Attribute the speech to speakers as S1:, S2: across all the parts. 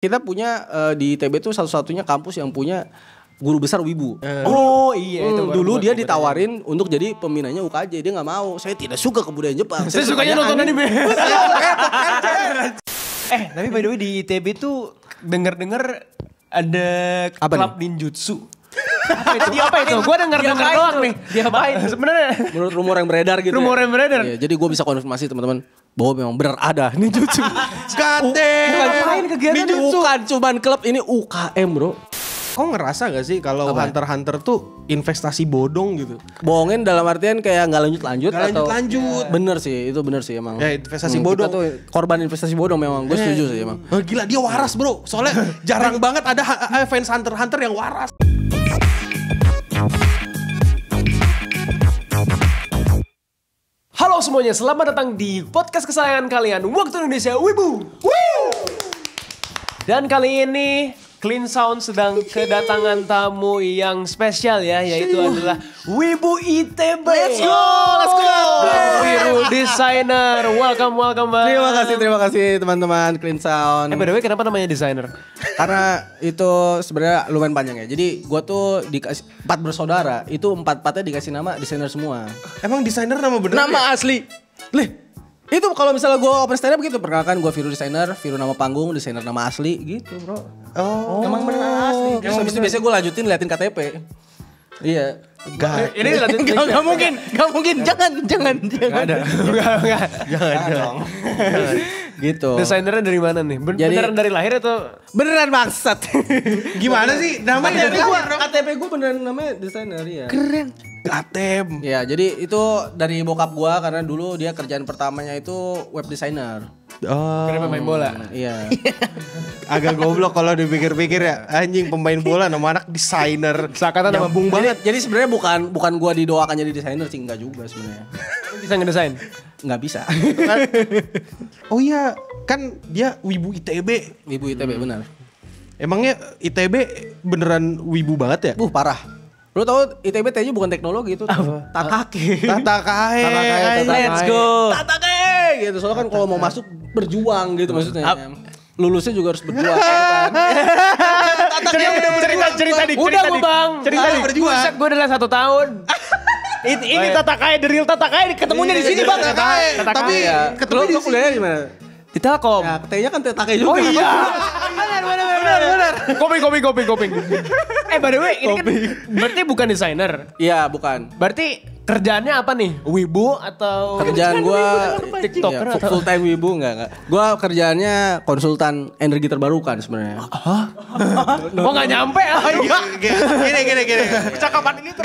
S1: Kita punya di ITB tuh satu-satunya kampus yang punya guru besar wibu.
S2: Oh iya itu.
S1: Dulu dia ditawarin untuk jadi pembinanya UKJ, dia nggak mau. Saya tidak suka kebudayaan Jepang.
S2: Saya sukanya nonton anime. Tapi by the way di ITB tuh denger-denger ada klub ninjutsu. Apa itu? Gue denger doang nih.
S3: Dia apain?
S2: Sebenarnya
S1: menurut rumor yang beredar gitu.
S2: Rumor yang beredar.
S1: Ya, jadi gue bisa konfirmasi teman-teman bahwa memang benar ada ninjutsu.
S2: Ngapain kegiatan ninjutsu?
S1: Bukan cuman klub, ini UKM bro.
S3: Kau ngerasa gak sih kalau Hunter tuh investasi bodong gitu?
S1: Bohongin dalam artian kayak nggak lanjut-lanjut atau
S3: lanjut.
S1: Bener sih, itu bener sih emang.
S3: Ya investasi bodong.
S1: Kita tuh korban investasi bodong memang, gue setuju sih emang.
S3: Oh, gila dia waras bro, soalnya jarang banget ada fans Hunter yang waras.
S2: Halo semuanya, selamat datang di podcast kesayangan kalian, Waktu Indonesia Wibu. Dan kali ini Clean Sound sedang kedatangan tamu yang spesial ya, yaitu adalah Wibu ITB.
S1: Let's go.
S2: Bang Wiru desainer, welcome bang.
S1: Terima kasih teman-teman Clean Sound.
S2: By the way, kenapa namanya desainer?
S1: Karena itu sebenarnya lumayan panjang ya. Jadi gua tuh dikasih 4 bersaudara, itu 4-4nya dikasih nama desainer semua.
S3: Emang desainer nama bener?
S1: Nama asli. Itu kalau misalnya gue open stand up begitu, perkenalkan gue Viru desainer, Viru nama panggung, desainer nama asli gitu bro.
S3: Oh.
S1: Emang beneran asli. Terus habis itu biasanya gue lanjutin liatin KTP. Iya.
S2: Ini lanjut.
S1: Gak mungkin, jangan.
S2: Gak ada.
S3: Jangan dong.
S1: Gitu.
S2: Desainernya dari mana nih? Beneran dari lahir atau?
S1: Beneran bangsat.
S3: Gimana sih namanya?
S1: KTP gue beneran namanya desainer ya.
S3: Keren. Gatem.
S1: Ya jadi itu dari bokap gue karena dulu dia kerjaan pertamanya itu web designer.
S3: Oh.
S2: Karena pemain bola.
S1: Iya.
S3: Agak goblok kalau dipikir-pikir ya. Anjing pemain bola nama anak desainer.
S2: Seakan nama
S3: Nyambung banget.
S1: Jadi sebenarnya bukan gue didoakan jadi desainer sih, enggak juga sebenarnya.
S2: Bisa ngedesain?
S1: Nggak bisa.
S3: Oh iya, kan dia wibu ITB.
S1: Wibu ITB benar.
S3: Emangnya ITB beneran wibu banget ya?
S1: Parah. Lu tau ITB T-nya bukan teknologi itu. Takake.
S3: Tatakae.
S2: Let's go.
S1: Tatake gitu. Soalnya kan kalau mau masuk berjuang gitu maksudnya. Lulusnya juga harus berjuang kan.
S2: Cerita dikit. Udah gue bang. Cerita
S3: Ayo, berjuang.
S2: Buset gue udah 1 tahun. Ini Tatakae, the real Tatakae ketemunya di sini bang.
S3: Tapi ketemu
S1: Lu kuliahnya di mana?
S2: Di Telkom.
S1: Ya, T-nya kan Tatake juga.
S2: Oh iya. Benar. Koping. By the way, ini kan berarti bukan desainer.
S1: Iya, bukan.
S2: Berarti kerjaannya apa nih? Wibu atau
S1: Kerjaan gua
S2: TikToker
S1: ya,
S2: atau
S1: full time wibu enggak. Gua kerjaannya konsultan energi terbarukan sebenarnya.
S2: Gua enggak nyampe.
S3: Gini.
S2: Percakapan ini tuh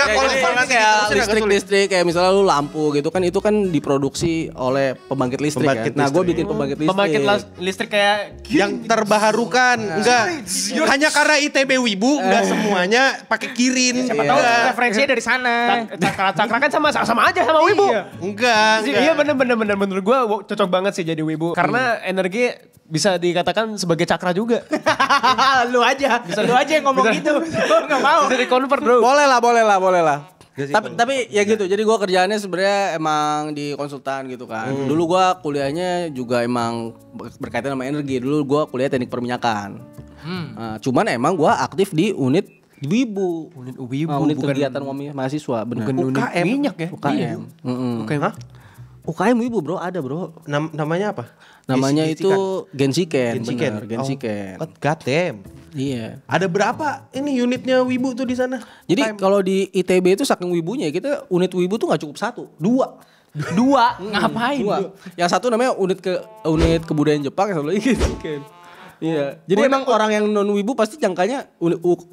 S1: Kayak listrik kayak misalnya lu lampu gitu kan, itu kan diproduksi oleh pembangkit listrik kan. Nah, gue bikin pembangkit listrik.
S2: pembangkit listrik kayak
S3: yang terbarukan. Enggak. Hanya karena ITB wibu enggak semuanya pakai kirin.
S2: siapa tahu referensinya dari sana. Cakra kan sama aja sama wibu.
S3: Enggak.
S2: Iya bener menurut gue cocok banget sih jadi wibu karena energi bisa dikatakan sebagai cakra juga.
S1: Lu aja yang ngomong gitu. Gue nggak mau.
S2: Bisa di-convert bro.
S1: Boleh lah. Tapi ya gitu. Jadi gue kerjaannya sebenarnya emang di konsultan gitu kan. Dulu gue kuliahnya juga emang berkaitan sama energi. Dulu gue kuliah teknik perminyakan. Cuman emang gue aktif di unit Wibu. Unit kegiatan mahasiswa benar.
S2: Bukan unit minyak ya?
S1: UKM. UKM Wibu bro, ada bro.
S3: Namanya apa?
S1: Namanya itu Gensiken.
S3: Gensiken. Gatem.
S1: Iya.
S3: Ada berapa ini unitnya wibu tuh di sana?
S1: Jadi kalau di ITB itu saking wibunya kita unit wibu tuh nggak cukup 1, 2.
S2: Ngapain?
S1: 2. Yang satu namanya unit kebudayaan Jepang, yang satu lagi Gensiken. Iya. Jadi emang orang yang non wibu pasti jangkanya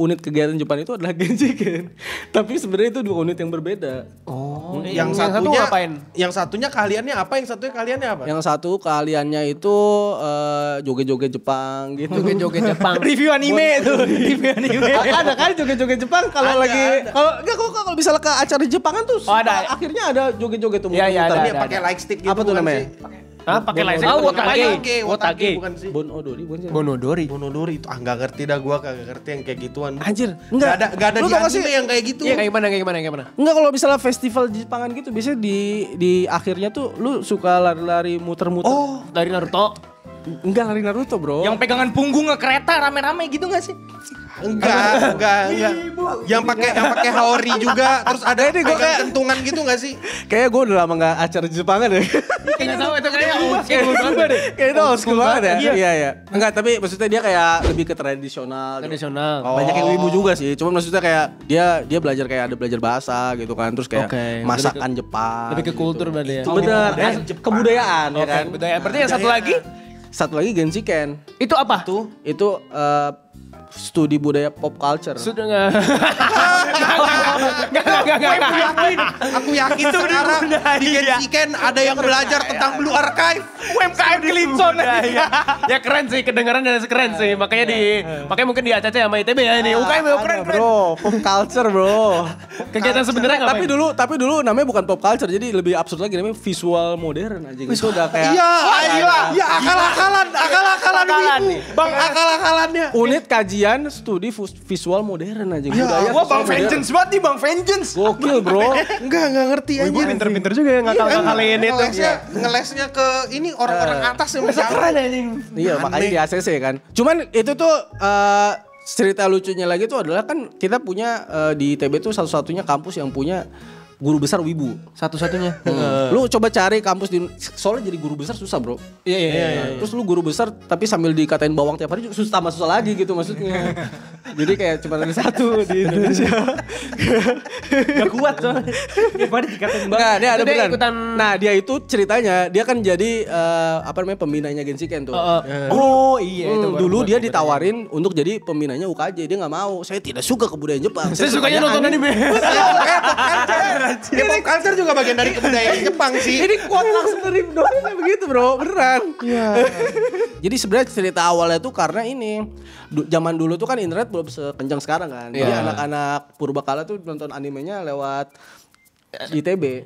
S1: unit kegiatan Jepang itu adalah Gensiken. Tapi sebenarnya itu 2 unit yang berbeda.
S2: Oh.
S3: Yang
S2: satu
S3: satunya
S2: ngapain?
S3: Yang satunya keahliannya apa? Yang satunya keahliannya apa?
S1: Yang satu keahliannya itu joget-joget Jepang gitu.
S2: Joget-joget Jepang.
S1: Review anime tuh. Ada kan joget-joget Jepang kalau lagi kalau misalnya ke acara Jepangan tuh akhirnya ada joget-joget tuh.
S2: Iya, ada.
S3: Pakai light stick gitu.
S1: Apa tuh namanya?
S2: Pakai laser.
S3: Wotage bukan sih?
S1: Bonodori bukan sih?
S3: Bonodori itu enggak ngerti dah gua, kagak ngerti yang kayak gituan.
S1: Anjir,
S3: enggak ada
S1: lu
S3: di
S1: tau gak sih?
S3: anime yang kayak gitu.
S2: Iya kayak gimana?
S1: Enggak, kalau misalnya festival Jepangan gitu biasanya di akhirnya tuh lu suka lari-lari muter-muter.
S2: Oh, dari Naruto.
S1: Enggak lari Naruto, bro.
S4: Yang pegangan punggung ke kereta rame-rame gitu gak sih?
S3: Enggak. Yang pakai Haori juga, terus ada
S1: Ini gua kayak
S3: kentungan gitu enggak sih?
S1: Kayaknya gue udah lama gak acara Jepangan deh.
S4: Kayaknya tahu itu kayak old school banget deh.
S1: Kayaknya itu old school banget ya. Iya. Enggak, tapi maksudnya dia kayak lebih ke tradisional.
S2: Tradisional.
S1: Banyak yang wibu juga sih. Cuman maksudnya kayak dia belajar kayak ada belajar bahasa gitu kan. Terus kayak masakan Jepang.
S2: Lebih ke kultur berarti ya.
S1: Bener. Kebudayaan ya kan.
S2: Budaya. Berarti yang satu lagi?
S1: Satu lagi Genshiken.
S2: Itu apa?
S1: Itu studi budaya pop culture.
S2: Sudah enggak.
S3: Aku yakin sekarang di Genshiken ada yang belajar tentang Blue Archive.
S4: UMKM Clinton.
S2: Ya keren sih, kedengaran dan keren sih. Makanya mungkin di ACC sama ITB ya ini. UKM keren.
S1: Bro, pop culture, bro.
S2: Kegiatan sebenarnya ngapain?
S1: Tapi dulu namanya bukan pop culture, jadi lebih absurd lagi namanya visual modern aja. Itu udah kayak
S3: Iya, akal-akalan wibu. Bang, akal-akalannya.
S1: unit kajian studi visual modern aja.
S4: Wah, Bang Vengeance banget nih, Bang Vengeance.
S1: Gokil, bro.
S3: Enggak ngerti aja.
S2: Gue pinter-pinter juga ya ngakal-ngakalin itu.
S3: Ngelesnya ke ini orang-orang atas yang bisa.
S2: Keren anjing.
S1: Iya, makanya di ACC kan. Cuman itu tuh cerita lucunya lagi tuh adalah kan kita punya di ITB tuh satu-satunya kampus yang punya guru besar wibu.
S2: Satu-satunya.
S1: Lu coba cari kampus di soalnya jadi guru besar susah, bro.
S2: Iya.
S1: Terus lu guru besar tapi sambil dikatain bawang tiap hari susah lagi gitu maksudnya. Jadi kayak cuma ada satu di Indonesia.
S4: Gak kuat soalnya. Daripada dikatain bang.
S1: Nah, dia ada
S2: Itu dia
S1: beneran.
S2: ikutan-
S1: Nah, dia itu ceritanya dia kan jadi pembinanya Genshiken tuh.
S2: Oh iya itu.
S1: Dulu dia ditawarin untuk jadi pembinanya UKJ, dia nggak mau. Saya tidak suka kebudayaan Jepang.
S2: Saya sukanya nonton anime.
S3: Pop culture juga bagian dari kebudayaan Jepang sih.
S1: Ini quote langsung dari dosennya begitu, bro, beneran. Iya. Jadi sebenarnya cerita awalnya tuh karena ini zaman dulu tuh kan internet belum sekencang sekarang kan. Jadi anak-anak purbakala tuh nonton animenya lewat ITB.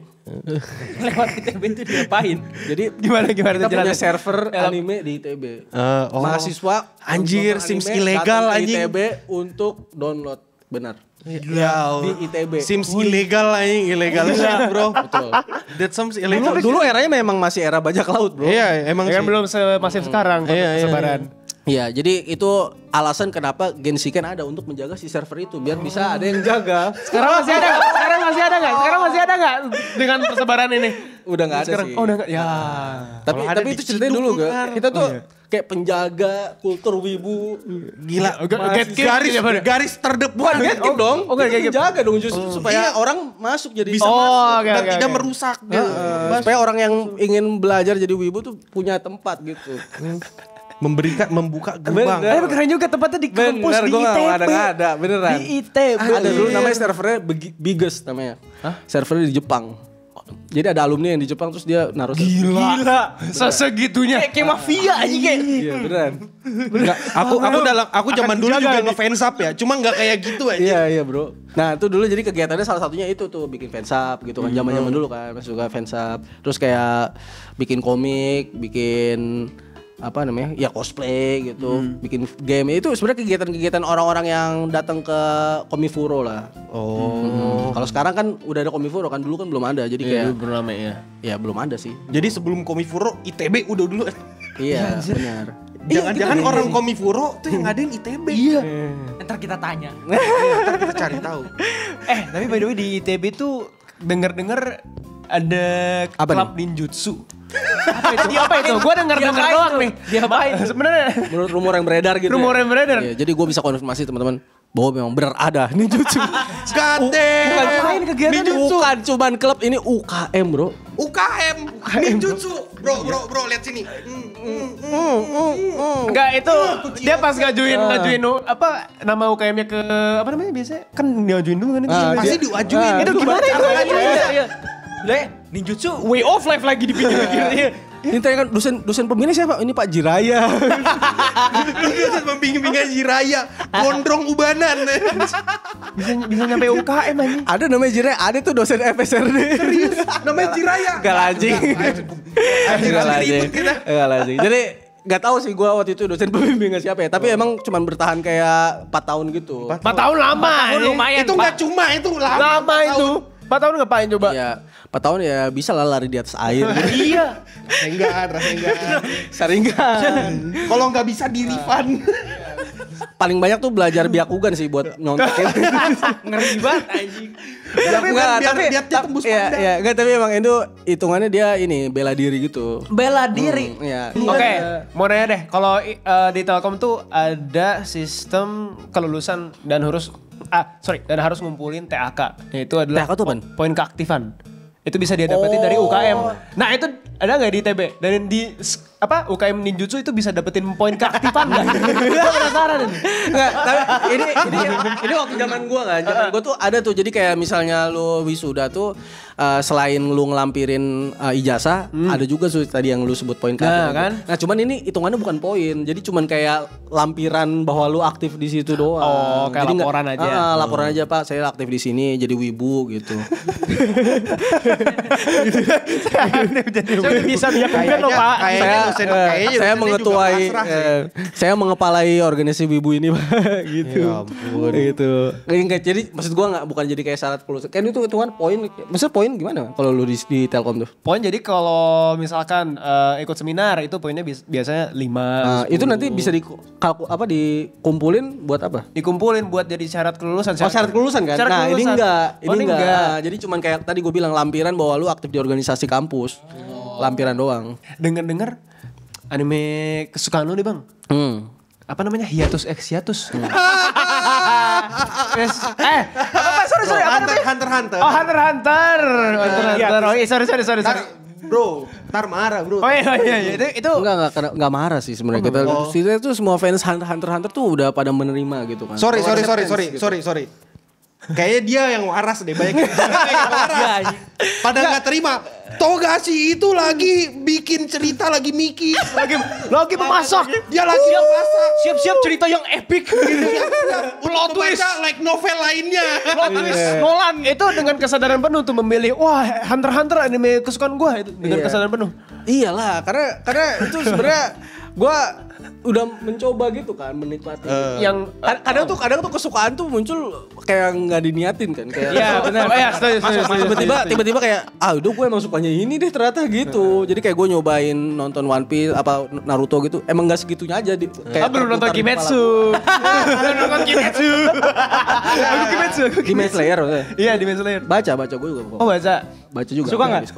S4: Lewat ITB itu diapain?
S1: Jadi
S2: Gimana
S1: kita punya
S2: jelasin?
S1: server anime di ITB. Mahasiswa
S3: Anjir,
S1: nonton
S3: Sims
S1: anime,
S3: ilegal,
S1: datang ke
S3: anjing.
S1: ITB untuk download. Benar.
S3: Gila.
S1: Di ITB.
S3: Sims ilegal anjing, ilegal shit, bro.
S1: Betul.
S3: That Sims illegal.
S1: Dulu eranya memang masih era bajak laut, bro.
S3: Iya, emang
S2: Ya
S3: sih.
S2: kan belum semasif sekarang sebaran.
S1: Iya, jadi itu alasan kenapa Genshiken ada untuk menjaga si server itu biar bisa ada yang jaga.
S2: Sekarang masih ada nggak? Sekarang masih ada nggak dengan persebaran ini?
S1: Udah nggak ada sih.
S2: Oh udah nggak? Ya.
S1: Tapi itu ceritanya dulu gak? Kita tuh kayak penjaga kultur wibu.
S3: Gila. Garis terdepan.
S1: Bukan gatekeep dong.
S2: Oh, nggak gatekeep.
S1: Penjaga dong justru supaya orang masuk jadi
S3: Bisa
S1: masuk.
S3: masuk dan
S2: oke,
S3: tidak
S2: oke.
S3: merusak.
S1: Supaya orang yang ingin belajar jadi wibu tuh punya tempat gitu.
S3: Membuka gerbang.
S2: Tapi keren juga tempatnya di kampus
S1: Bener,
S2: di
S1: gue
S2: ITB.
S1: gak ada, beneran.
S2: Di ITB.
S1: Ada dulu namanya servernya biggest namanya. Servernya di Jepang. Jadi ada alumni yang di Jepang terus dia naruh.
S2: Gila. Sesegitunya.
S4: Kayak mafia aja kayak.
S1: Iya beneran.
S3: Aku zaman dulu juga ngefans up ya, cuma nggak kayak gitu aja.
S1: Iya bro. Nah itu dulu jadi kegiatannya salah satunya itu tuh bikin fansub gitu kan. Zaman dulu kan masih suka fansub. Terus kayak bikin komik, bikin apa namanya ya cosplay gitu, bikin game. Itu sebenarnya kegiatan-kegiatan orang-orang yang datang ke Komifuro lah. Kalau sekarang kan udah ada Komifuro kan, dulu kan belum ada. Jadi kayak
S2: Bernama ya.
S1: ya belum ada sih.
S3: Jadi sebelum Komifuro ITB udah dulu.
S1: Iya benar.
S3: Jangan-jangan orang Komifuro tuh yang ngadain ITB. Iya.
S4: Ntar kita tanya.
S3: Ntar kita cari tahu.
S2: Tapi by the way di ITB tuh denger-denger ada
S1: Apa
S2: klub ninjutsu. Apa itu? Gue denger doang nih.
S4: Diapain?
S2: Sebenarnya
S1: Menurut rumor yang beredar gitu.
S2: Rumor yang beredar.
S1: Iya, jadi gue bisa konfirmasi teman-teman bahwa memang benar ada ninjutsu.
S2: ngapain kegiatan
S1: Bukan cuman klub ini UKM, bro.
S3: UKM ninjutsu. Bro, lihat sini.
S2: Enggak itu dia pas ngajuin apa nama UKM-nya ke apa namanya biasanya kan ngajuin dulu kan itu.
S3: Pasti diajuin.
S2: Itu gimana itu ngajuin?
S4: Ninjutsu way of life lagi di pinggir.
S1: Ini tanya kan dosen pembina siapa? Ini Pak Jiraya.
S3: Lu pembimbingan Jiraya, gondrong ubanan.
S2: Bisa nyampe UKM aja.
S1: Ada namanya Jiraya, ada tuh dosen FSRD.
S3: Serius, namanya Jiraya.
S1: Gak lajing.
S3: Ribut kita.
S1: Gak lajing. Jadi gak tahu sih gue waktu itu dosen pembimbingnya siapa ya. Tapi emang cuman bertahan kayak 4 tahun gitu.
S2: 4 tahun lama.
S4: Lumayan.
S3: Itu nggak cuma itu lama
S2: Lama itu. 4 tahun ngapain coba?
S1: Ya 4 tahun ya bisa lah lari di atas air.
S2: Iya.
S3: Rasenggan.
S1: Saringan.
S3: Kalau nggak bisa di refund.
S1: Paling banyak tuh belajar Byakugan sih buat nyontek.
S4: Ngeri banget anjing.
S3: Tapi biar dia tembus pandang.
S1: Iya, enggak, tapi emang itu hitungannya dia ini bela diri gitu.
S4: Bela diri.
S1: Iya.
S2: Oke, mau nanya deh. Kalau di Telkom tuh ada sistem kelulusan dan harus ngumpulin TAK. Itu adalah
S1: TAK tuh apaan?
S2: poin keaktifan. Itu bisa dia dapetin dari UKM. Nah, itu ada nggak di ITB? Dan di UKM ninjutsu itu bisa dapetin poin keaktifan nggak? Gue penasaran ini.
S1: Enggak, tapi ini waktu zaman gua kan. Zaman gua tuh ada tuh. Jadi kayak misalnya lu wisuda tuh selain lu ngelampirin ijazah, ada juga tadi yang lu sebut poin
S2: Nah, kan?
S1: Nah, cuman ini hitungannya bukan poin. Jadi cuman kayak lampiran bahwa lu aktif di situ doang.
S2: Oh, kayak
S1: jadi
S2: laporan aja.
S1: Laporan aja, Pak. Saya aktif di sini jadi wibu gitu.
S2: Saya udah bisa Byakugan loh, Pak.
S1: Saya mengepalai organisasi wibu ini, Pak. Gitu.
S3: Ya ampun.
S1: Gitu. Enggak, jadi maksud gua bukan jadi kayak syarat kelulusan. Kan itu hitungan poin. Maksudnya poin gimana kalau lu di Telkom tuh?
S2: Poin jadi kalau misalkan ikut seminar itu poinnya biasanya 5.
S1: Itu nanti bisa dikumpulin buat apa?
S2: Dikumpulin buat jadi syarat kelulusan.
S1: Syarat kelulusan kan?
S2: Syarat
S1: Nah,
S2: kelulusan.
S1: ini enggak.
S2: Ini enggak.
S1: Jadi cuman kayak tadi gue bilang lampiran bahwa lu aktif di organisasi kampus. Lampiran doang.
S2: Dengar anime kesukaan lu nih, Bang. Apa namanya? Hiatus X Hiatus. Sorry.
S3: Hunter.
S2: Oh, Hunter. Oh, iya, sorry.
S3: Bro, ntar marah bro.
S2: Oh iya. Itu
S1: Enggak marah sih sebenarnya. Kita tuh semua fans Hunter tuh udah pada menerima gitu kan.
S3: Sorry. Kayaknya dia yang waras deh banyak yang waras. Pada nggak terima. Tau gak sih itu lagi bikin cerita lagi mikir.
S2: lagi memasak.
S3: Dia lagi memasak.
S4: Siap-siap cerita yang epic.
S3: Plot twist like novel lainnya.
S4: Plot twist Nolan.
S2: Itu dengan kesadaran penuh tuh memilih Hunter anime kesukaan gue itu dengan kesadaran penuh.
S1: Iyalah, karena itu sebenarnya gue udah mencoba gitu kan menikmati.
S2: Yang
S1: kadang tuh kesukaan tuh muncul kayak nggak diniatin kan kayak.
S2: Iya benar.
S1: Tiba-tiba kayak udah gue emang sukanya ini deh ternyata gitu. Jadi kayak gue nyobain nonton One Piece apa Naruto gitu. Emang nggak segitunya aja kayak
S2: belum nonton Kimetsu.
S1: Demon Slayer maksudnya.
S2: Iya, Demon Slayer.
S1: Baca gue juga.
S2: Oh, baca
S1: juga.
S2: Suka enggak?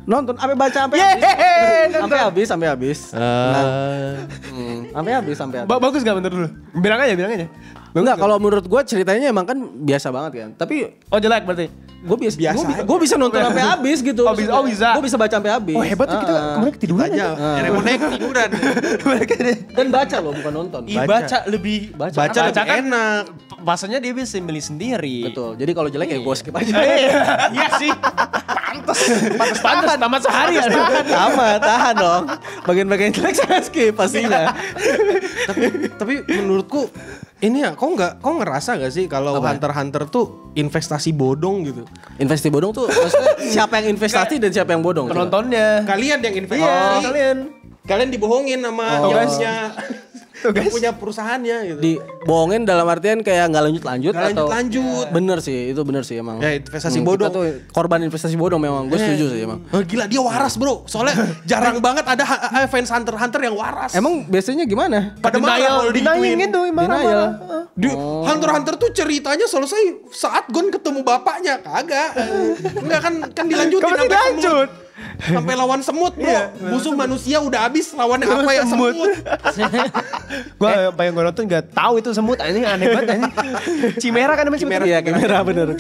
S1: Nonton sampai baca sampai habis. Sampai habis.
S2: Bagus gak menurut lu? Bilang aja.
S1: Enggak, kalau menurut gue ceritanya emang kan biasa banget kan. Tapi
S2: jelek berarti.
S1: Gue bisa nonton sampai habis gitu.
S2: Bisa.
S1: Gue bisa baca sampai habis.
S2: Oh, hebat tuh kita kemarin ketiduran aja.
S3: Remonek tiduran.
S1: Dan baca loh, bukan nonton.
S4: Baca lebih
S3: Baca lebih enak.
S2: Bahasanya dia bisa milih sendiri.
S1: Betul. Jadi kalau jelek ya gue skip aja.
S2: Iya sih. Pantes tamat sehari ya.
S1: Tahan dong. Bagian-bagian jelek saya skip pastinya.
S3: Tapi menurutku ini ya, kau ngerasa gak sih kalau Hunter tuh investasi bodong gitu?
S1: Investasi bodong tuh maksudnya siapa yang investasi dan siapa yang bodong?
S2: Penontonnya.
S3: Kalian yang investasi.
S2: Iya,
S3: kalian dibohongin sama tugasnya. Punya perusahaannya gitu.
S1: Dibohongin dalam artian kayak nggak lanjut atau
S3: lanjut.
S1: Bener sih emang.
S3: Ya investasi bodong.
S1: Kita tuh korban investasi bodong memang. Gue setuju sih emang.
S3: Gila dia waras bro. Soalnya jarang banget ada fans Hunter yang waras.
S1: Emang biasanya gimana?
S3: Pada marah kalau
S2: dinayangin tuh
S1: Denial.
S3: Hunter tuh ceritanya selesai saat Gon ketemu bapaknya. Kagak. Enggak kan dilanjutin sampai lanjut. Sampai lawan semut bro. Musuh manusia udah habis, lawannya apa ya semut.
S2: Gue yang gue nonton gak tahu itu semut, ini aneh banget ini. Chimera kan namanya Chimera.
S1: Iya, Chimera bener.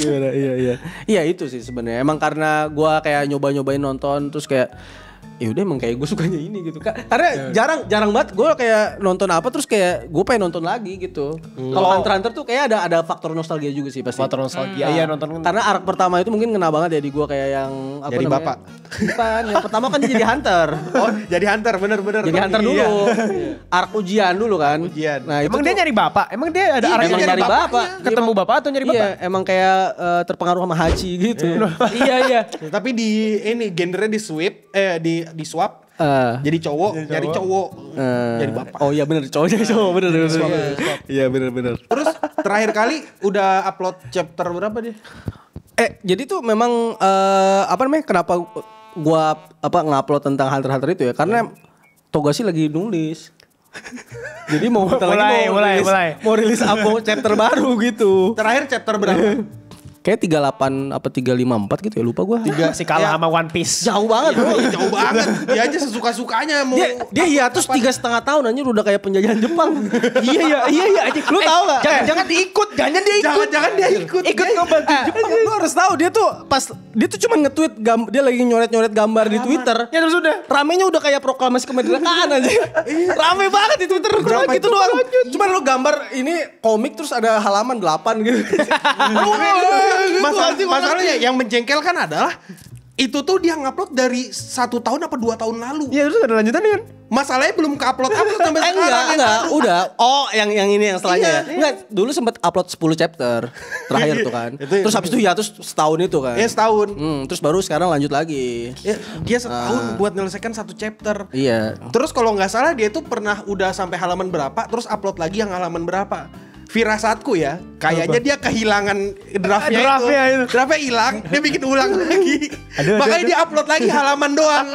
S1: Iya itu sih sebenarnya. Emang karena gue kayak nyobain nonton terus kayak ya udah emang kayak gue sukanya ini gitu. Karena jarang banget gue kayak nonton apa terus kayak gue pengen nonton lagi gitu. Kalau Hunter tuh kayak ada faktor nostalgia juga sih pasti.
S2: Faktor nostalgia. Iya nonton.
S1: Karena arc pertama itu mungkin ngena banget ya di gue kayak yang apa
S3: jadi
S1: namanya?
S3: bapak.
S1: Bukan, yang pertama kan dia jadi Hunter.
S3: Oh, jadi Hunter bener.
S1: Jadi Hunter dulu. Arc ujian dulu kan.
S3: Nah,
S2: emang dia nyari bapak? Emang dia ada arc
S1: nyari bapak?
S2: Ketemu bapak atau nyari bapak?
S1: Iya, emang kayak terpengaruh sama Haji gitu.
S4: Iya.
S3: Tapi di ini genre di swap jadi cowok, nyari cowok, jadi bapak.
S1: Oh iya bener, cowok jadi cowok, bener. Iya bener.
S3: Terus terakhir kali udah upload chapter berapa dia?
S1: Jadi tuh memang kenapa gua ngupload tentang Hunter x Hunter itu ya? Karena Togashi lagi nulis. Jadi mau mau rilis chapter baru gitu.
S3: Terakhir chapter berapa?
S1: Kayak 38 apa 354 gitu ya, lupa gua.
S2: Si kalah sama One Piece.
S1: Jauh banget bro.
S3: Jauh banget. Dia aja sesuka-sukanya mau.
S1: Dia hiatus 3,5 tahun anjir udah kayak penjajahan Jepang.
S2: Iya.
S1: Lu tahu gak?
S2: Jangan dia ikut.
S3: Jangan dia ikut.
S2: Ikut ngebantu Jepang.
S1: Lu harus tahu dia tuh cuma nge-tweet dia lagi nyoret-nyoret gambar di Twitter.
S2: Ya terus udah.
S1: Ramenya udah kayak proklamasi kemerdekaan aja. Rame banget di Twitter. Cuma gitu doang. Cuman lu gambar ini komik terus ada halaman 8 gitu.
S3: Masalahnya yang menjengkelkan adalah itu tuh dia ngupload dari 1 tahun apa 2 tahun lalu.
S2: Ya terus ada lanjutan kan?
S3: Masalahnya belum ke-upload sampai sekarang.
S1: Enggak, udah. Oh, yang ini yang setelahnya. Enggak, dulu sempat upload 10 chapter terakhir tuh kan. Terus habis itu hiatus setahun itu kan.
S3: Ya setahun.
S1: Terus baru sekarang lanjut lagi.
S3: Ya, dia setahun buat menyelesaikan 1 chapter.
S1: Iya.
S3: Terus kalau nggak salah dia tuh pernah udah sampai halaman berapa, terus upload lagi yang halaman berapa. Firasatku ya, kayaknya dia kehilangan draftnya itu. Draftnya hilang, dia bikin ulang lagi. Makanya dia upload lagi halaman doang.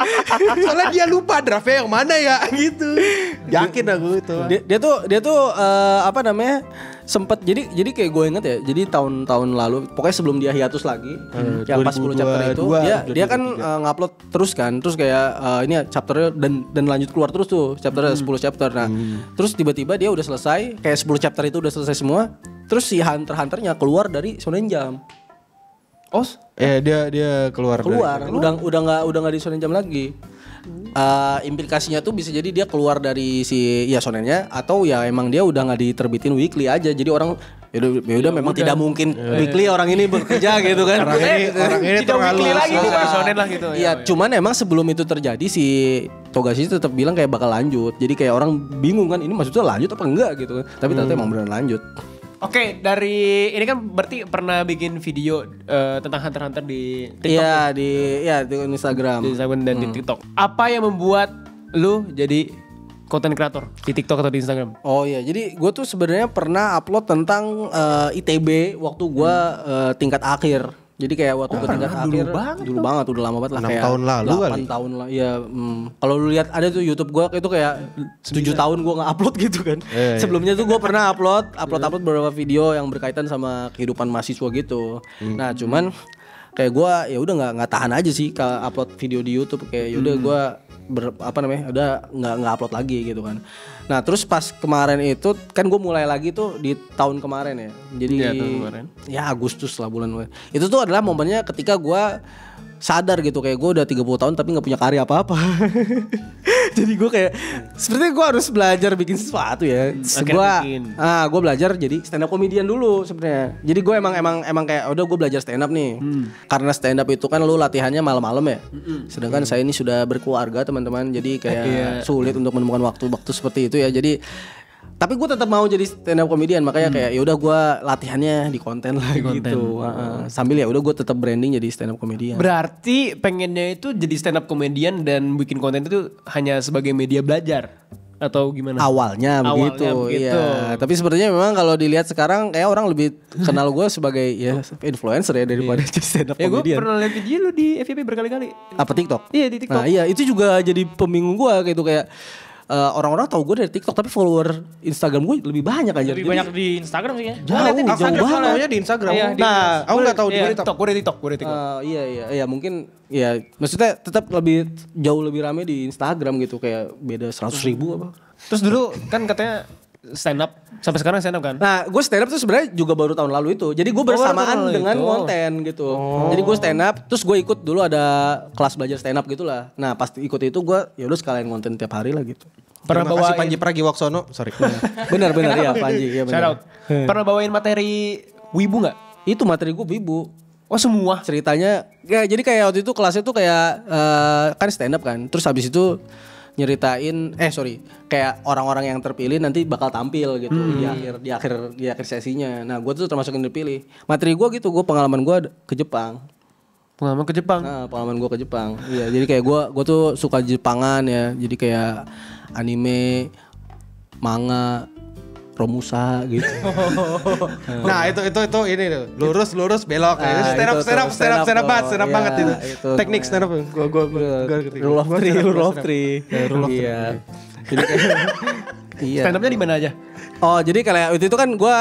S3: Soalnya dia lupa draftnya yang mana ya gitu. Yakin aku itu.
S1: Dia tuh sempat jadi kayak gue inget ya. Jadi tahun-tahun lalu, pokoknya sebelum dia hiatus lagi, yang pas 10 chapter itu, dia kan ngupload terus kan, terus kayak ini chapternya dan lanjut keluar terus tuh chapternya 10 chapter. Nah, terus tiba-tiba dia udah selesai, kayak 10 chapter itu udah selesai semua. Terus si Hunter-Hunternya keluar dari Shonen Jump.
S3: Dia keluar.
S1: Udah nggak di Shonen Jump lagi. Implikasinya tuh bisa jadi dia keluar dari si Shonennya, atau ya emang dia udah nggak diterbitin weekly aja. Jadi orang udah memang tidak mungkin weekly orang ini bekerja gitu kan.
S3: Orang ini terlalu
S2: lagi bukan Shonen lah gitu.
S1: Iya, cuman emang sebelum itu terjadi si Togashi tetap bilang kayak bakal lanjut. Jadi kayak orang bingung kan, ini maksudnya lanjut apa enggak gitu kan. Tapi ternyata emang beneran lanjut.
S2: Oke, dari ini kan berarti pernah bikin video tentang Hunter x Hunter di TikTok.
S1: Iya, di Instagram.
S2: Di Instagram dan di TikTok. Apa yang membuat lu jadi content creator di TikTok atau di Instagram?
S1: Oh iya, jadi gue tuh sebenarnya pernah upload tentang ITB waktu gue tingkat akhir. Jadi kayak waktu ke tingkat akhir dulu banget, udah lama banget lah,
S3: 6
S1: kayak
S3: tahun lalu
S1: 8 tahun lah. Iya, kalau lu lihat ada tuh YouTube gue itu kayak 7 tahun gue nge-upload gitu kan. Sebelumnya tuh gue pernah upload beberapa video yang berkaitan sama kehidupan mahasiswa gitu. Nah, cuman kayak gue ya udah nggak tahan aja sih ke upload video di YouTube, kayak yaudah gue udah nggak upload lagi gitu kan. Nah terus pas kemarin itu kan gue mulai lagi tuh di tahun kemarin ya. Jadi ya Agustus lah bulan. Itu tuh adalah momennya ketika gue sadar gitu, kayak gue udah 30 tahun tapi gak punya karya apa-apa. Jadi gue kayak sepertinya gue harus belajar bikin sesuatu ya. Gue belajar jadi stand up comedian dulu sebenarnya. Jadi gue emang kayak udah gue belajar stand up nih. Karena stand up itu kan lu latihannya malam-malam ya. Sedangkan saya ini sudah berkeluarga teman-teman. Jadi kayak sulit untuk menemukan waktu seperti itu ya. Jadi tapi gue tetap mau jadi stand up comedian, makanya kayak ya udah gue latihannya di konten lah gitu. Sambil ya udah gue tetap branding jadi stand up comedian.
S2: Berarti pengennya itu jadi stand up comedian dan bikin konten itu hanya sebagai media belajar atau gimana?
S1: Awalnya begitu. Iya. Tapi sepertinya memang kalau dilihat sekarang kayak orang lebih kenal gue sebagai ya influencer ya daripada jadi stand up comedian.
S2: Gue pernah lihat video lu di FYP berkali-kali.
S1: Apa TikTok?
S2: Iya di TikTok.
S1: Nah iya itu juga jadi pembingung gue gitu, kayak orang-orang tahu gue dari TikTok tapi follower Instagram gue lebih banyak aja.
S4: Lebih banyak di Instagram sih ya.
S1: Jauh banget
S3: di Instagram.
S1: Nah,
S3: aku nggak tahu di
S2: TikTok. Gue di TikTok.
S1: Iya mungkin ya maksudnya tetap jauh lebih rame di Instagram gitu, kayak beda 100.000 apa.
S2: Terus dulu kan katanya stand up, sampai sekarang stand up kan?
S1: Nah, gue stand up tuh sebenarnya juga baru tahun lalu itu. Jadi gue bersamaan dengan konten gitu. Jadi gue stand up, terus gue ikut dulu ada kelas belajar stand up gitulah. Nah, pas ikut itu gue ya udah sekalian konten tiap hari lah gitu.
S3: Pernah bawa Panji Pragiwaksono, sorry.
S1: Benar ya Panji, ya benar.
S2: Shout out. Pernah bawain materi wibu nggak?
S1: Itu materi gue wibu.
S2: Oh semua?
S1: Ceritanya, ya jadi kayak waktu itu kelasnya tuh kayak kan stand up kan. Terus habis itu nyeritain kayak orang-orang yang terpilih nanti bakal tampil gitu di akhir sesinya. Nah, gue tuh termasuk yang terpilih. Materi gue gitu, gue pengalaman gue ke Jepang.
S2: Pengalaman ke Jepang.
S1: Nah, pengalaman gue ke Jepang. Iya, jadi kayak gue tuh suka Jepangan ya. Jadi kayak anime, manga, Romusa gitu.
S3: Nah itu ini tuh. Lurus belok. Stand up banget itu. Teknik stand up. Gua
S1: Rule of three. Iya. Jadi iya.
S2: Stand upnya di mana aja?
S1: Oh jadi kayak itu kan gue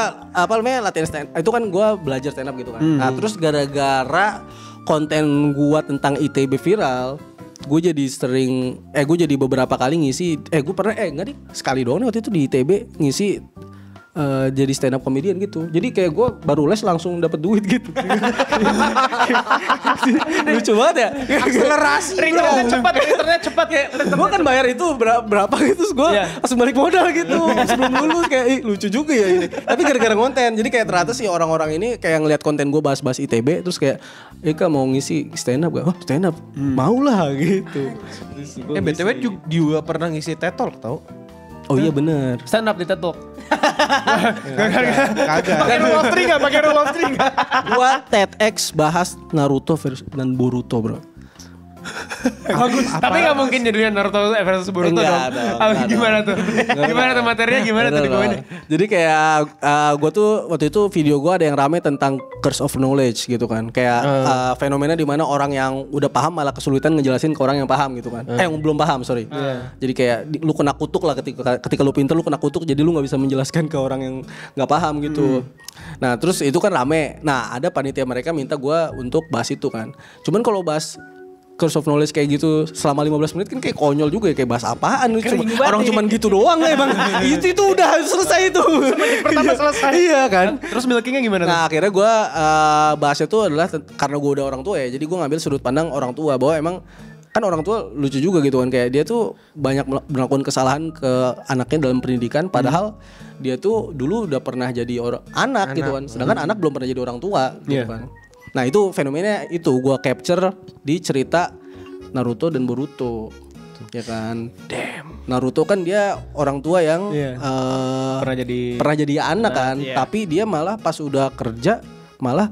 S1: latihan stand itu kan gue belajar stand up gitu kan. Nah terus gara-gara konten gue tentang ITB viral, gue jadi beberapa kali ngisi. Gue pernah sekali doang nih waktu itu di ITB ngisi jadi stand up comedian gitu. Jadi kayak gue baru les langsung dapat duit gitu. Lucu banget ya.
S3: Akselerasi.
S2: Returnnya cepat kayak.
S1: Gue kan bayar itu berapa gitu, terus gue langsung balik modal gitu. Sebelum lulus kayak lucu juga ya ini. Tapi gara-gara konten, jadi kayak ternyata sih orang-orang ini kayak ngeliat konten gue bahas-bahas ITB, terus kayak Eka mau ngisi stand up gak? Oh stand up, mau lah gitu.
S3: BTW juga pernah ngisi TED Talk tau?
S1: Oh iya bener.
S2: Stand up di TED Talk.
S3: Kagak.
S2: Pakai rule of three enggak?
S1: Gua TEDx bahas Naruto dan Boruto, bro.
S2: Bagus. Tapi gak mungkin jadinya Naruto versus Boruto dong. Gimana tuh? Gimana tuh materinya? Gimana tuh dibawain?
S1: Jadi kayak gue tuh waktu itu video gue ada yang rame tentang curse of knowledge gitu kan. Kayak fenomena di mana orang yang udah paham malah kesulitan ngejelasin ke orang yang paham gitu kan. Yang belum paham, sorry. Jadi kayak lu kena kutuk lah ketika lu pinter lu kena kutuk, jadi lu gak bisa menjelaskan ke orang yang gak paham gitu. Nah terus itu kan rame. Nah ada panitia mereka minta gue untuk bahas itu kan. Cuman kalau bahas curse of knowledge kayak gitu selama 15 menit kan kayak konyol juga ya, kayak bahas apaan orang cuman gitu doang lah emang. itu udah selesai itu.
S2: Menit pertama selesai.
S1: Iya kan.
S2: Terus milkingnya gimana tuh?
S1: Nah akhirnya gue bahasnya tuh adalah karena gue udah orang tua ya, jadi gue ngambil sudut pandang orang tua bahwa emang kan orang tua lucu juga gitu kan, kayak dia tuh banyak melakukan kesalahan ke anaknya dalam pendidikan, padahal dia tuh dulu udah pernah jadi anak gitu kan, sedangkan anak belum pernah jadi orang tua gitu kan. Nah itu fenomena itu gue capture di cerita Naruto dan Boruto, ya kan. Naruto kan dia orang tua yang pernah jadi anak kan, tapi dia malah pas udah kerja malah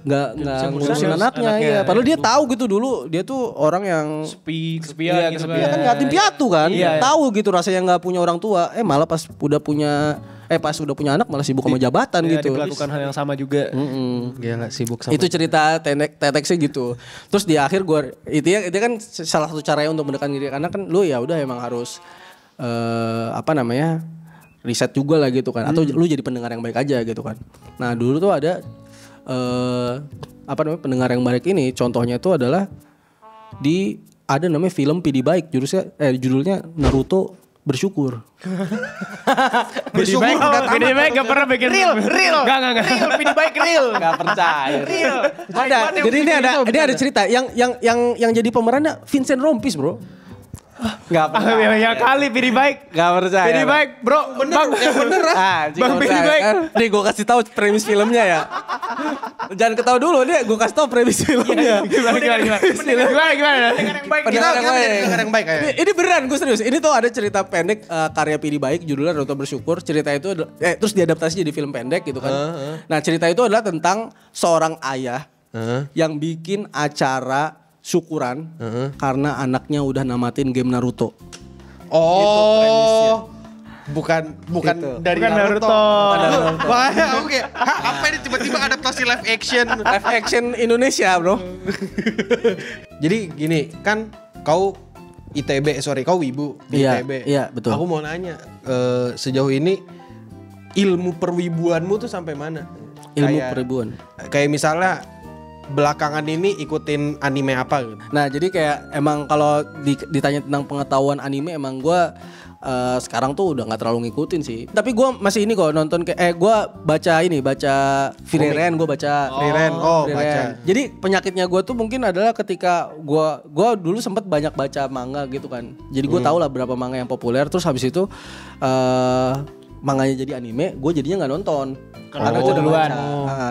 S1: nggak ngurusin anaknya ya. Padahal dia tahu gitu dulu dia tuh orang yang
S2: kesepian gitu
S1: kan, yatim piatu kan, tahu gitu rasanya nggak punya orang tua. Malah pas udah punya anak malah sibuk sama jabatan gitu.
S2: Dilakukan hal yang sama juga.
S3: Dia nggak sibuk sama.
S1: Itu cerita teteksnya gitu. Terus di akhir gue itu kan salah satu caranya untuk mendekatkan diri anak kan, lu ya udah emang harus riset juga lah gitu kan, atau lu jadi pendengar yang baik aja gitu kan. Nah dulu tuh ada pendengar yang baik ini, contohnya itu adalah ada namanya film PD Baik, judulnya Naruto Bersyukur.
S2: Bersyukur PD Baik gak pernah bikin real. Enggak. Real PD Baik real.
S1: Enggak percaya.
S2: Real.
S1: Ada. Jadi ini ada cerita yang jadi pemerannya Vincent Rompis, bro. Gak percaya.
S2: Ya kali PD Baik.
S1: Gak percaya.
S2: PD Baik, bro.
S3: Bener
S1: Bang PD Baik. Nih gue kasih tahu premis filmnya ya. Jangan ketawa dulu nih, gue kasih tahu premis filmnya.
S2: Gimana?
S3: Pendengar yang baik.
S1: Ini beneran, gue serius. Ini tuh ada cerita pendek karya PD Baik, judulnya Naruto Bersyukur. Cerita itu terus diadaptasi jadi film pendek gitu kan. Nah cerita itu adalah tentang seorang ayah yang bikin acara syukuran karena anaknya udah namatin game Naruto.
S3: Oh, bukan
S1: gitu.
S3: Dari Naruto. Wah, oke. Apa ini tiba-tiba adaptasi live action
S1: Indonesia, bro?
S3: Jadi gini, kan kau kau wibu di ITB.
S1: Iya, betul.
S3: Aku mau nanya, sejauh ini ilmu perwibuanmu tuh sampai mana?
S1: Perwibuan.
S3: Kayak misalnya belakangan ini ikutin anime apa gitu?
S1: Nah jadi kayak emang kalau ditanya tentang pengetahuan anime, emang gue sekarang tuh udah nggak terlalu ngikutin sih. Tapi gue masih ini kok nonton gue baca Frieren, gue baca
S3: Frieren. Baca.
S1: Jadi penyakitnya gue tuh mungkin adalah ketika gue dulu sempat banyak baca manga gitu kan. Jadi gue tahu lah berapa manga yang populer. Terus habis itu manganya jadi anime, gue jadinya nggak nonton. Karena itu duluan.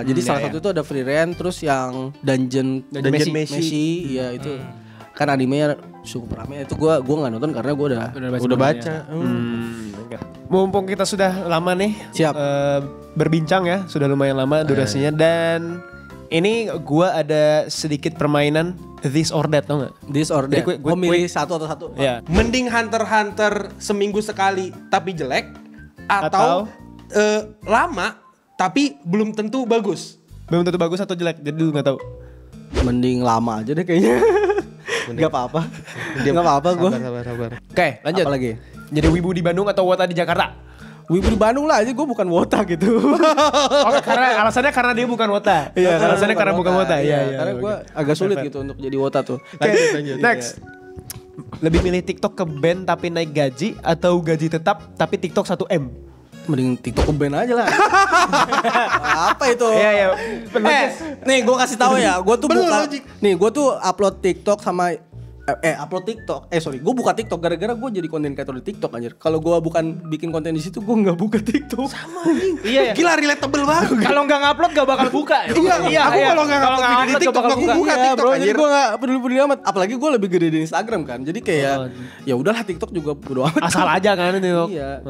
S1: Jadi salah satu itu ada Frieren, terus yang Dungeon Meshi, iya itu. Kan animenya cukup ramai. Itu gue nggak nonton karena gue udah baca.
S2: Mumpung kita sudah lama nih,
S1: siap
S2: berbincang ya, sudah lumayan lama durasinya, dan ini gue ada sedikit permainan This or That, tau gak?
S1: This or That. Gue milih satu atau satu.
S2: Ya.
S3: Mending Hunter seminggu sekali tapi jelek, atau lama tapi belum tentu bagus.
S2: Belum tentu bagus atau jelek, jadi lu nggak tahu.
S1: Mending lama aja deh kayaknya. Gak apa-apa. Gak apa-apa gue.
S3: Sabar.
S2: Oke, lanjut.
S1: Apa lagi?
S2: Jadi wibu di Bandung atau wota di Jakarta?
S1: Wibu di Bandung lah aja, gue bukan wota gitu.
S2: Oke, karena alasannya karena dia bukan wota. Iya, alasannya karena bukan wota. Iya.
S1: Karena gue agak sulit gitu untuk jadi wota tuh.
S3: Lanjut.
S2: Next. Lebih milih TikTok ke band tapi naik gaji atau gaji tetap tapi TikTok 1 M?
S1: Mending TikTok ke band aja lah. Apa itu?
S2: Iya.
S1: Nih gue kasih tahu ya, gue tuh
S3: Bener,
S1: buka.
S3: logik.
S1: Nih gue tuh upload TikTok sama upload TikTok. Gue buka TikTok gara-gara gue jadi konten kreator di TikTok anjir. Kalau gue bukan bikin konten di situ, gue nggak buka TikTok. Sama anjing.
S2: Iya.
S3: Gila relatable banget.
S2: Kalau nggak ngupload nggak bakal buka.
S3: Iya, aku kalau nggak ngupload video di TikTok aku buka
S1: Iya,
S3: TikTok
S1: bro, jadi
S3: anjir.
S1: gue nggak peduli amat. Apalagi gue lebih gede di Instagram kan. Jadi kayak ya udahlah TikTok juga bodo amat.
S2: Asal aja kan TikTok.
S1: Iya.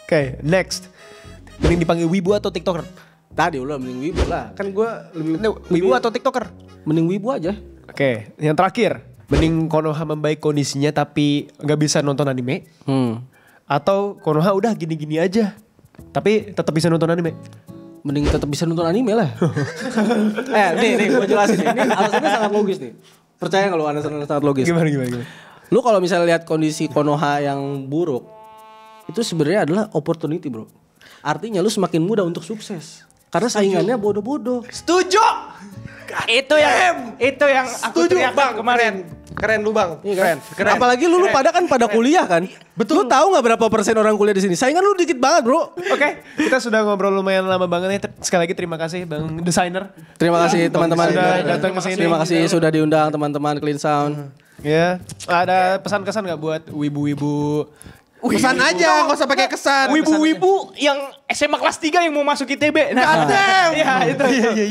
S2: Oke, next. Mending dipanggil wibu atau TikToker?
S1: Tadi udah mending wibu lah. Kan gue lebih
S2: Wibu atau TikToker?
S1: mending wibu aja.
S2: Oke, yang terakhir. Mending Konoha membaik kondisinya tapi nggak bisa nonton anime? Atau Konoha udah gini-gini aja tapi tetap bisa nonton anime?
S1: Mending tetap bisa nonton anime lah. nih gue jelasin nih. Ini alasannya sangat logis nih. Percaya nggak lu alasannya sangat logis?
S2: Gimana?
S1: Lu kalau misalnya lihat kondisi Konoha yang buruk, itu sebenarnya adalah opportunity bro. Artinya lu semakin mudah untuk sukses. Karena saingannya bodoh-bodoh.
S2: Setuju! Itu yang aku
S3: Setuju
S2: teriakan
S3: bang,
S2: kemarin.
S3: keren lu bang,
S1: Iya kan?
S3: keren.
S1: Apalagi lu pada kan pada kuliah kan. Betul. Lu tahu nggak berapa persen orang kuliah di sini? Saingan lu dikit banget bro.
S2: Oke, kita sudah ngobrol lumayan lama banget nih. Sekali lagi terima kasih Bang Desainer.
S1: Terima kasih teman-teman
S2: Sudah datang ke sini.
S1: Terima kasih sudah diundang teman-teman Clean Sound.
S2: Ya, ada pesan-kesan nggak buat wibu-wibu?
S3: Pesan aja, nggak usah pakai kesan.
S2: Wibu-wibu yang SMA kelas 3 yang mau masuk ITB.
S3: God damn.
S2: Iya, itu.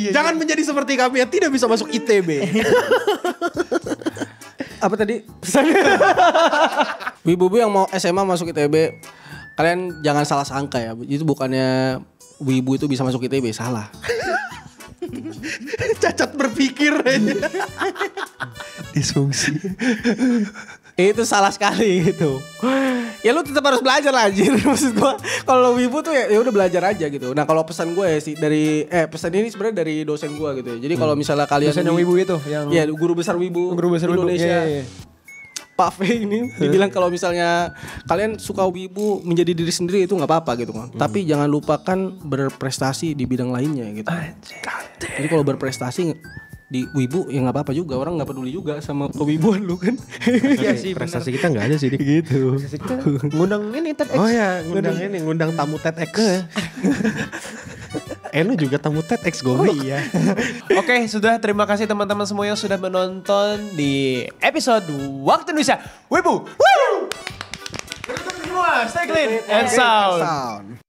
S3: Jangan menjadi seperti kami yang tidak bisa masuk ITB.
S1: Apa tadi? Wibu-wibu yang mau SMA masuk ITB, kalian jangan salah sangka ya. Itu bukannya wibu itu bisa masuk ITB, salah.
S3: Cacat berpikir aja.
S2: Disfungsi.
S1: Itu salah sekali gitu. Ya lu tetap harus belajar lah anjir. Maksud gua kalau wibu tuh ya udah belajar aja gitu. Nah, kalau pesan gue ya sih dari pesan ini sebenarnya dari dosen gua gitu ya. Jadi kalau misalnya kalian
S2: Dosen yang wibu itu yang
S1: ya guru besar wibu
S2: Guru besar wibu.
S1: Indonesia.
S2: Iya.
S1: Pak V ini dibilang kalau misalnya kalian suka wibu menjadi diri sendiri itu nggak apa-apa gitu kan. Tapi jangan lupakan berprestasi di bidang lainnya gitu. Jadi kalau berprestasi di wibu ya nggak apa-apa juga, orang nggak peduli juga sama kewibuan lu kan.
S3: Iya sih, prestasi kita nggak ada sih gitu.
S2: ngundang ini TEDx.
S3: Oh ya, ngundang tamu TEDx. Lu juga tamu TEDx gue. Iya.
S2: Oke, sudah terima kasih teman-teman semua yang sudah menonton di episode Waktu Indonesia Wibu. Woo! Semua, stay clean and sound.